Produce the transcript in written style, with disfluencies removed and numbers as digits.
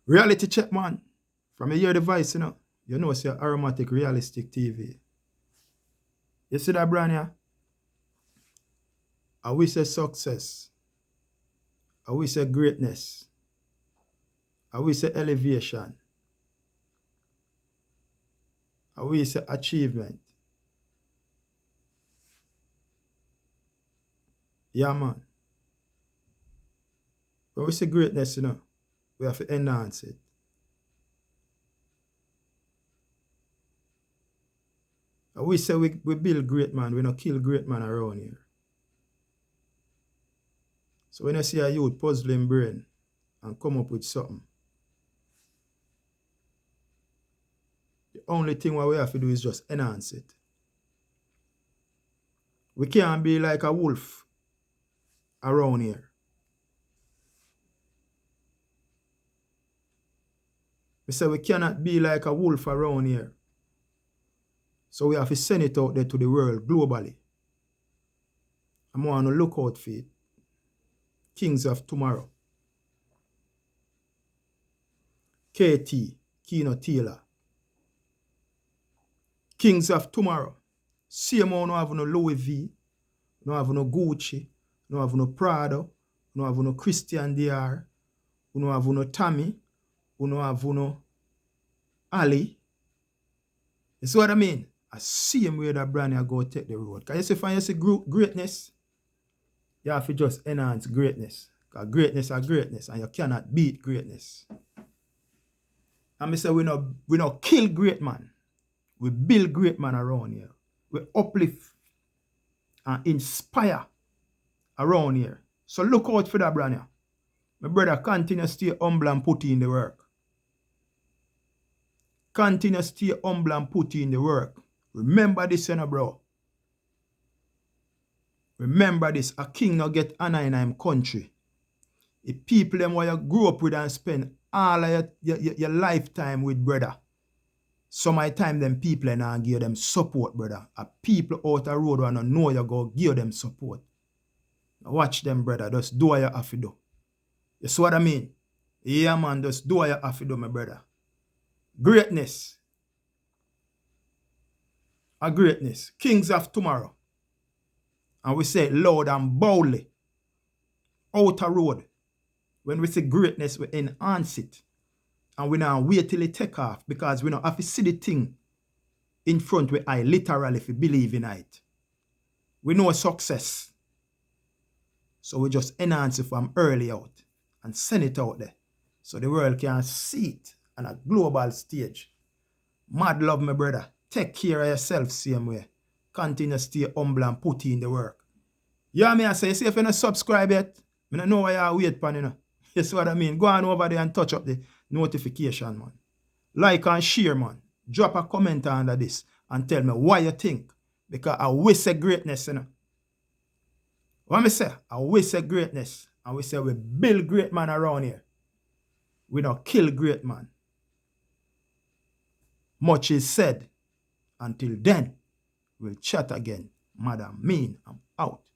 Reality check, man. From your device, you know it's your Aromatic Realistic TV. You see that brand here? I wish a success. I wish a greatness. I wish a elevation. I wish a achievement. Yeah, man. When we say greatness, we have to enhance it. And we say we build great man, we don't kill great man around here. So when you see a youth puzzling brain and come up with something, the only thing what we have to do is just enhance it. We can't be like a wolf around here. We say we cannot be like a wolf around here. So we have to send it out there to the world globally. I'm going to look out for it. Kings of Tomorrow. KT, Keno Taylor. Kings of Tomorrow. Same one no have no Louis V, no have no Gucci, no have no Prado, no have no Christian Dior, no have no Tommy, no have no Ali. You see what I mean? I see him where that brand go take the road. Because you see, when you see greatness, you have to just enhance greatness. Because greatness is greatness, and you cannot beat greatness. And I say we not kill great man. We build great man around here. We uplift and inspire around here. So look out for that brand here. My brother, continue to stay humble and put in the work. Continue to stay humble and put in the work. Remember this, bro. Remember this. A king not get honor in him country. The people them where you grew up with and spend all of your lifetime with, brother. Some of the time them people and give them support, brother. A people out the road and know you go give them support. Now watch them, brother. Just do what you have to do. You see what I mean? Yeah, man. Just do what you have to do, my brother. Greatness. A greatness. Kings of Tomorrow. And we say loud and boldly. Outer road. When we say greatness, we enhance it. And we now wait till it take off because we don't have to see the thing in front where I literally if we believe in it. We know success. So we just enhance it from early out and send it out there. So the world can see it on a global stage. Mad love, my brother. Take care of yourself same way. Continue to stay humble and put in the work. Yeah, me I say, see if you not subscribe yet, I don't know why you wait for. You see what I mean? Go on over there and touch up the notification, man. Like and share, man. Drop a comment under this and tell me what you think. Because I wish a greatness, What me say? I wish a greatness. And we say we build great man around here. We don't kill great man. Much is said. Until then, we'll chat again. Madam Mean, I'm out.